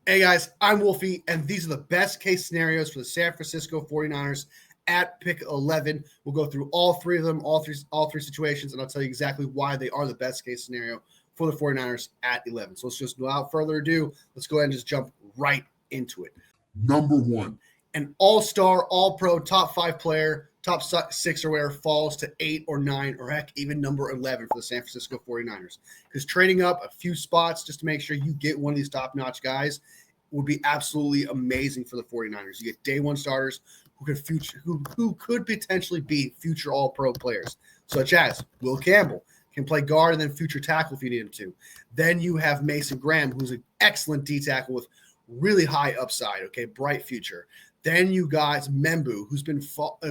Hey guys, I'm Wolfie, and these are the best case scenarios for the San Francisco 49ers at pick 11. We'll go through all three of them, all three situations, and I'll tell you exactly why they are the best case scenario for the 49ers at 11. So let's just, without further ado, let's go ahead and just jump right into it. Number one, an all-star, all-pro, top 5 player, top 6 or whatever, falls to 8 or 9 or heck, even number 11 for the San Francisco 49ers. Because trading up a few spots just to make sure you get one of these top-notch guys would be absolutely amazing for the 49ers. You get day one starters who could potentially be future all-pro players, such as Will Campbell, can play guard and then future tackle if you need him to. Then you have Mason Graham, who's an excellent D tackle with really high upside, okay, bright future. Then you got Membu, who's been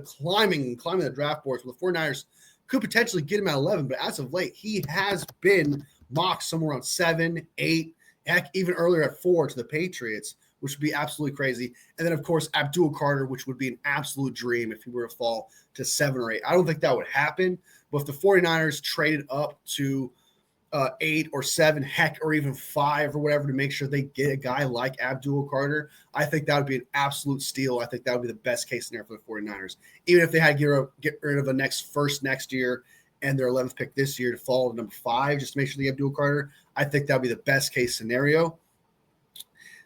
climbing the draft boards. Well, the 49ers could potentially get him at 11, but as of late, he has been mocked somewhere around 7, 8, heck, even earlier at 4 to the Patriots, which would be absolutely crazy. And then, of course, Abdul Carter, which would be an absolute dream if he were to fall to 7 or 8. I don't think that would happen, but if the 49ers traded up to 8 or 7, heck, or even 5 or whatever to make sure they get a guy like Abdul Carter, I think that would be an absolute steal. I think that would be the best case scenario for the 49ers. Even if they had to get rid of a first next year and their 11th pick this year to fall to number 5 just to make sure they have Abdul Carter, I think that would be the best case scenario.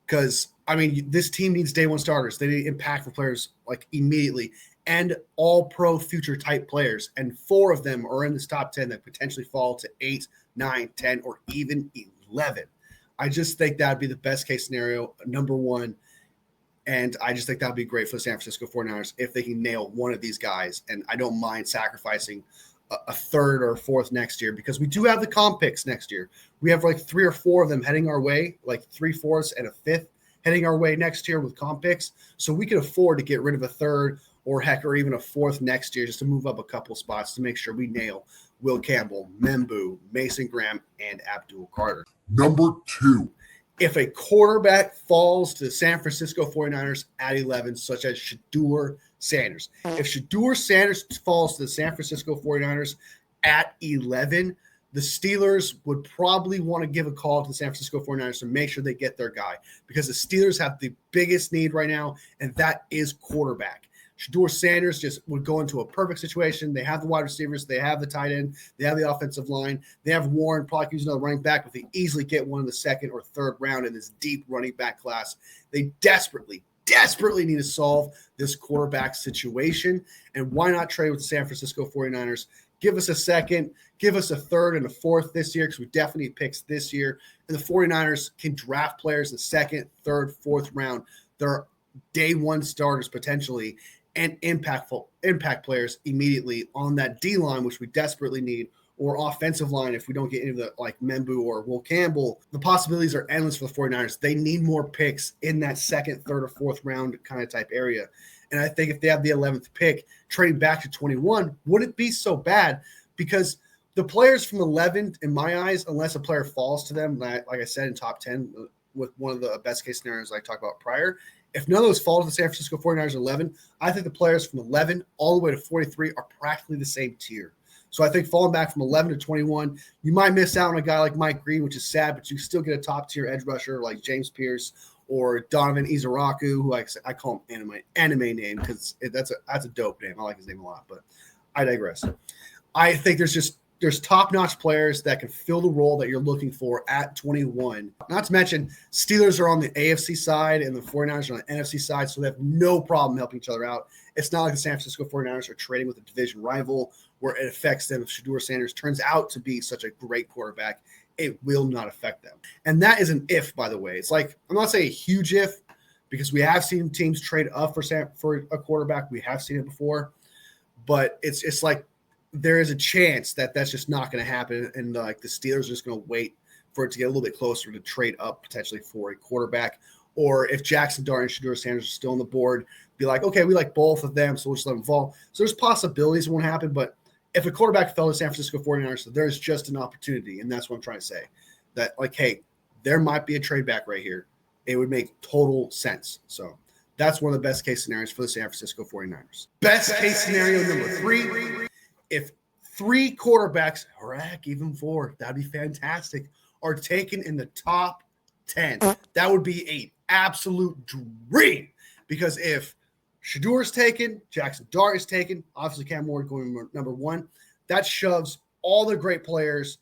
Because, I mean, this team needs day one starters. They need impactful players like immediately and all pro future type players. And 4 of them are in this top 10 that potentially fall to 8, 9, 10, or even 11. I just think that would be the best case scenario, number one. And I just think that would be great for the San Francisco 49ers if they can nail one of these guys. And I don't mind sacrificing a 3rd or 4th next year because we do have the comp picks next year. We have like 3 or 4 of them heading our way, like 3/4 and a 5th heading our way next year with comp picks. So we can afford to get rid of a 3rd or heck, or even a 4th next year just to move up a couple spots to make sure we nail Will Campbell, Membu, Mason Graham, and Abdul Carter. Number 2, if a quarterback falls to the San Francisco 49ers at 11, such as Shedeur Sanders. If Shedeur Sanders falls to the San Francisco 49ers at 11, the Steelers would probably want to give a call to the San Francisco 49ers to make sure they get their guy because the Steelers have the biggest need right now, and that is quarterback. Shedeur Sanders just would go into a perfect situation. They have the wide receivers. They have the tight end. They have the offensive line. They have Warren, probably use another running back, but they easily get one in the 2nd or 3rd round in this deep running back class. They desperately need to solve this quarterback situation. And why not trade with the San Francisco 49ers? Give us a 2nd, give us a 3rd and a 4th this year because we definitely need picks this year. And the 49ers can draft players in the 2nd, 3rd, 4th round. They're day one starters potentially and impact players immediately on that D-line, which we desperately need, or offensive line if we don't get any of the like Membu or Will Campbell. The possibilities are endless for the 49ers. They need more picks in that 2nd, 3rd, or 4th round kind of type area. And I think if they have the 11th pick, trading back to 21 wouldn't be so bad because the players from 11, in my eyes, unless a player falls to them, like I said, in top 10 with one of the best case scenarios I talked about prior, if none of those fall to the San Francisco 49ers 11, I think the players from 11 all the way to 43 are practically the same tier. So I think falling back from 11 to 21, you might miss out on a guy like Mike Green, which is sad, but you still get a top-tier edge rusher like James Pierce or Donovan Izaraku, who I call him anime name because that's a dope name. I like his name a lot, but I digress. I think there's top-notch players that can fill the role that you're looking for at 21. Not to mention, Steelers are on the AFC side and the 49ers are on the NFC side, so they have no problem helping each other out. It's not like the San Francisco 49ers are trading with a division rival where it affects them. If Shedeur Sanders turns out to be such a great quarterback, it will not affect them. And that is an if, by the way. It's like, I'm not saying a huge if because we have seen teams trade up for a quarterback. We have seen it before, but it's like, there is a chance that that's just not going to happen. And like the Steelers are just going to wait for it to get a little bit closer to trade up potentially for a quarterback. Or if Jackson Dart and Shedeur Sanders are still on the board, be like, okay, we like both of them, so we'll just let them fall. So there's possibilities it won't happen. But if a quarterback fell to San Francisco 49ers, there's just an opportunity. And that's what I'm trying to say. That like, hey, there might be a trade back right here. It would make total sense. So that's one of the best case scenarios for the San Francisco 49ers. Best case scenario number 3. If 3 quarterbacks, or heck, even 4, that'd be fantastic, are taken in the top 10, that would be absolute dream. Because if Shedeur is taken, Jackson Dart is taken, obviously Cam Ward going number 1, that shoves all the great players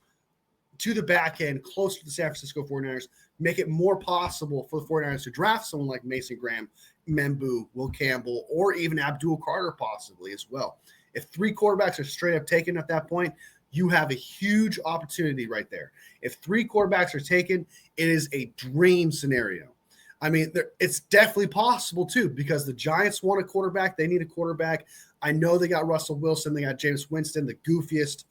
to the back end, closer to the San Francisco 49ers, make it more possible for the 49ers to draft someone like Mason Graham, Membu, Will Campbell, or even Abdul Carter possibly as well. If 3 quarterbacks are straight up taken at that point, you have a huge opportunity right there. If 3 quarterbacks are taken, it is a dream scenario. I mean, it's definitely possible too, because the Giants want a quarterback. They need a quarterback. I know they got Russell Wilson. They got Jameis Winston, the goofiest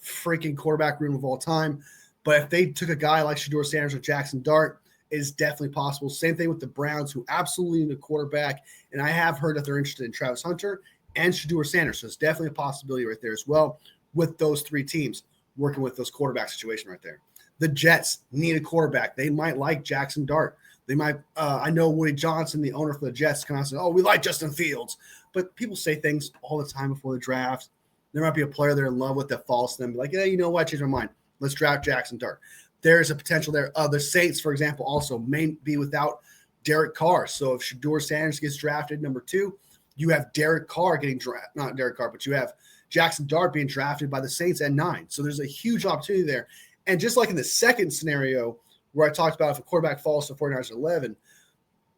freaking quarterback room of all time. But if they took a guy like Shedeur Sanders or Jackson Dart, it is definitely possible. Same thing with the Browns, who absolutely need a quarterback. And I have heard that they're interested in Travis Hunter and Shedeur Sanders. So it's definitely a possibility right there as well with those 3 teams working with those quarterback situation right there. The Jets need a quarterback. They might like Jackson Dart. They might I know Woody Johnson, the owner for the Jets, kind of said, oh, we like Justin Fields. But people say things all the time before the draft. There might be a player they're in love with that falls to them. Like, yeah, you know what? I changed my mind. Let's draft Jackson Dart. There's a potential there. The Saints, for example, also may be without Derek Carr. So if Shedeur Sanders gets drafted number 2, you have Derek Carr getting drafted. Not Derek Carr, but you have Jackson Dart being drafted by the Saints at 9. So there's a huge opportunity there. And just like in the second scenario where I talked about if a quarterback falls to 49ers at 11,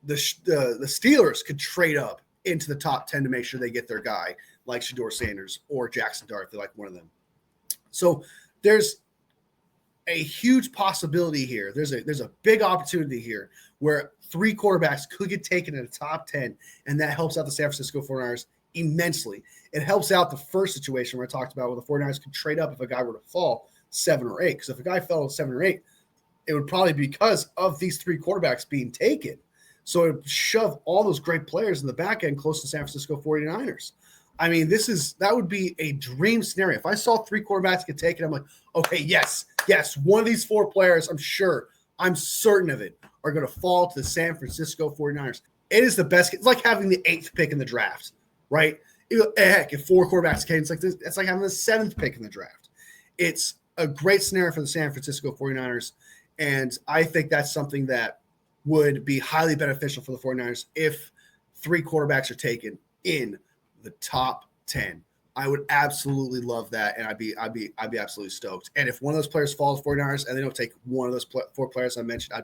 the Steelers could trade up into the top 10 to make sure they get their guy like Shedeur Sanders or Jackson Dart if they like one of them. So there's a huge possibility here. There's a big opportunity here where 3 quarterbacks could get taken in the top 10, and that helps out the San Francisco 49ers immensely. It helps out the first situation where I talked about where the 49ers could trade up if a guy were to fall 7 or 8. Because if a guy fell 7 or 8, it would probably be because of these 3 quarterbacks being taken. So it would shove all those great players in the back end close to San Francisco 49ers. I mean, that would be a dream scenario. If I saw 3 quarterbacks get taken, I'm like, okay, yes, one of these 4 players, I'm certain of it, are going to fall to the San Francisco 49ers. It is the best. It's like having the 8th pick in the draft, right? Heck, if 4 quarterbacks came, it's like this. It's like having the 7th pick in the draft. It's a great scenario for the San Francisco 49ers, and I think that's something that would be highly beneficial for the 49ers if 3 quarterbacks are taken in the top 10. I would absolutely love that, and I'd be absolutely stoked. And if one of those players falls 49ers and they don't take one of those 4 players I mentioned,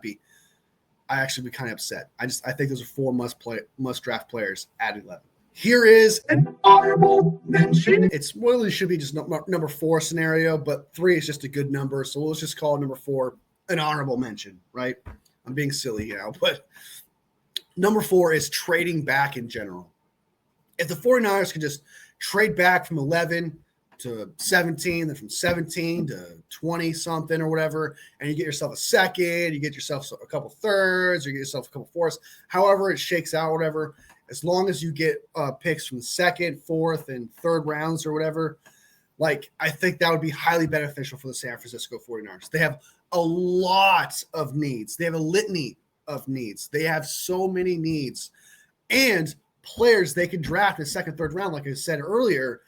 I actually be kind of upset. I think those are 4 must draft players at 11. Here is an honorable mention. It's really should be just number 4 scenario, but 3 is just a good number, so let's just call number 4 an honorable mention, right? I'm being silly here, but number 4 is trading back in general. If the 49ers can just trade back from 11 to 17, then from 17 to 20 something or whatever, and you get yourself a second, you get yourself a couple thirds, or you get yourself a couple fourths, however it shakes out, whatever, as long as you get picks from the 2nd, 4th, and 3rd rounds or whatever, like I think that would be highly beneficial for the San Francisco 49ers. They have a lot of needs. They have a litany of needs. They have so many needs. And players they can draft in the 2nd, 3rd round, like I said earlier,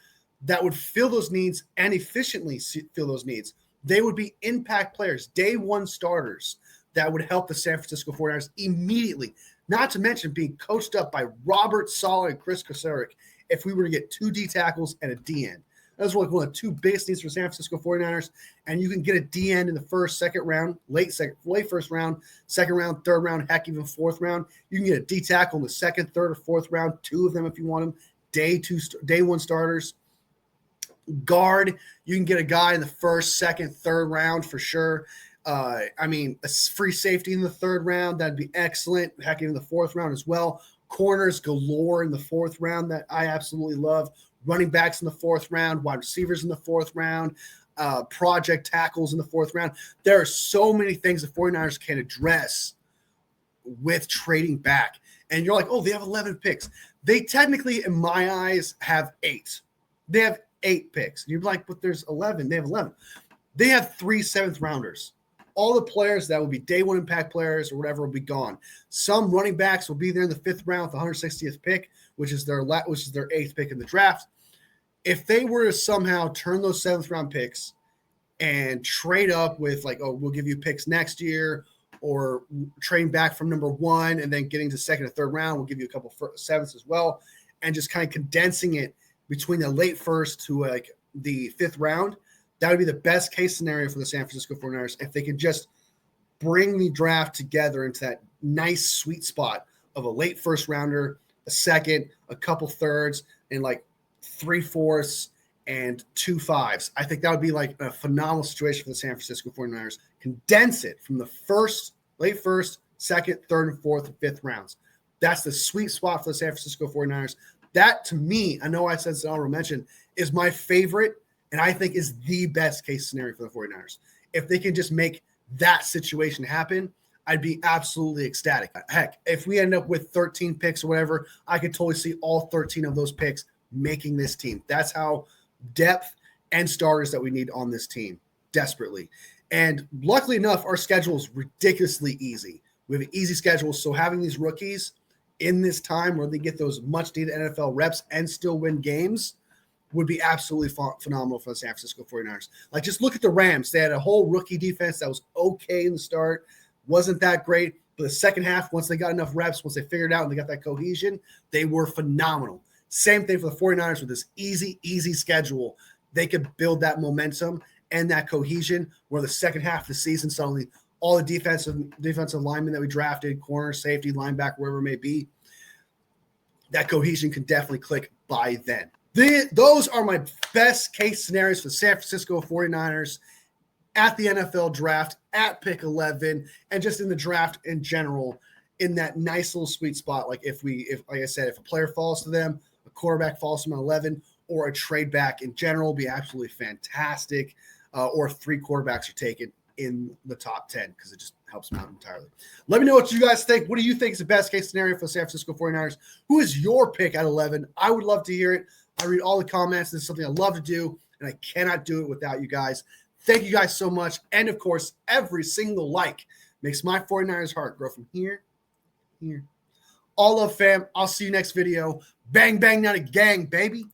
that would fill those needs and efficiently fill those needs. They would be impact players, day 1 starters that would help the San Francisco 49ers immediately, not to mention being coached up by Robert Saleh and Chris Kosaric if we were to get 2 D tackles and a D end. Those were like one of the 2 biggest needs for San Francisco 49ers, and you can get a D end in the 1st, 2nd round, late 1st round, 2nd round, 3rd round, heck, even 4th round. You can get a D tackle in the 2nd, 3rd, or 4th round, 2 of them if you want them, day 1 starters. Guard, you can get a guy in the 1st, 2nd, 3rd round for sure. A free safety in the 3rd round, that'd be excellent. Heck, even the 4th round as well. Corners galore in the 4th round that I absolutely love. Running backs in the 4th round, wide receivers in the 4th round, project tackles in the 4th round. There are so many things the 49ers can address with trading back. And you're like, oh, they have 11 picks. They technically, in my eyes, have 8. They have 8 picks. You're like, but there's 11. They have 11. They have 3 7th rounders. All the players that will be day 1 impact players or whatever will be gone. Some running backs will be there in the 5th round with the 160th pick, which is their 8th pick in the draft. If they were to somehow turn those 7th round picks and trade up with like, oh, we'll give you picks next year, or trading back from number 1 and then getting to second or third round. We'll give you a couple sevenths as well, and just kind of condensing it between the late first to like the 5th round. That would be the best case scenario for the San Francisco 49ers if they could just bring the draft together into that nice sweet spot of a late first rounder, a second, a couple thirds, and like 3/4 and 2 5s. I think that would be like a phenomenal situation for the San Francisco 49ers. Condense it from the late first, second, third, and fourth, and 5th rounds. That's the sweet spot for the San Francisco 49ers. That, to me, I know I said it's an honorable mention, is my favorite, and I think is the best case scenario for the 49ers. If they can just make that situation happen, I'd be absolutely ecstatic. Heck, if we end up with 13 picks or whatever, I could totally see all 13 of those picks making this team. That's how depth and starters that we need on this team desperately. And luckily enough, our schedule is ridiculously easy. We have an easy schedule. So having these rookies in this time where they get those much needed NFL reps and still win games would be absolutely phenomenal for the San Francisco 49ers. Like, just look at the Rams. They had a whole rookie defense that was okay in the start. Wasn't that great. But the second half, once they got enough reps, once they figured it out and they got that cohesion, they were phenomenal. Same thing for the 49ers with this easy schedule. They could build that momentum and that cohesion where the second half of the season, suddenly all the defensive linemen that we drafted, corner, safety, linebacker, wherever it may be, that cohesion can definitely click by then. Those are my best case scenarios for the San Francisco 49ers at the NFL draft, at pick 11, and just in the draft in general, in that nice little sweet spot. Like if like I said, if a player falls to them, a quarterback falls to them at 11, or a trade back in general will be absolutely fantastic, or 3 quarterbacks are taken in the top 10 because it just helps them out entirely. Let me know what you guys think. What do you think is the best case scenario for the San Francisco 49ers? Who is your pick at 11? I would love to hear it. I read all the comments. This is something I love to do, and I cannot do it without you guys. Thank you guys so much. And, of course, every single like makes my 49ers heart grow from here. All love, fam. I'll see you next video. Bang, bang, not a gang, baby.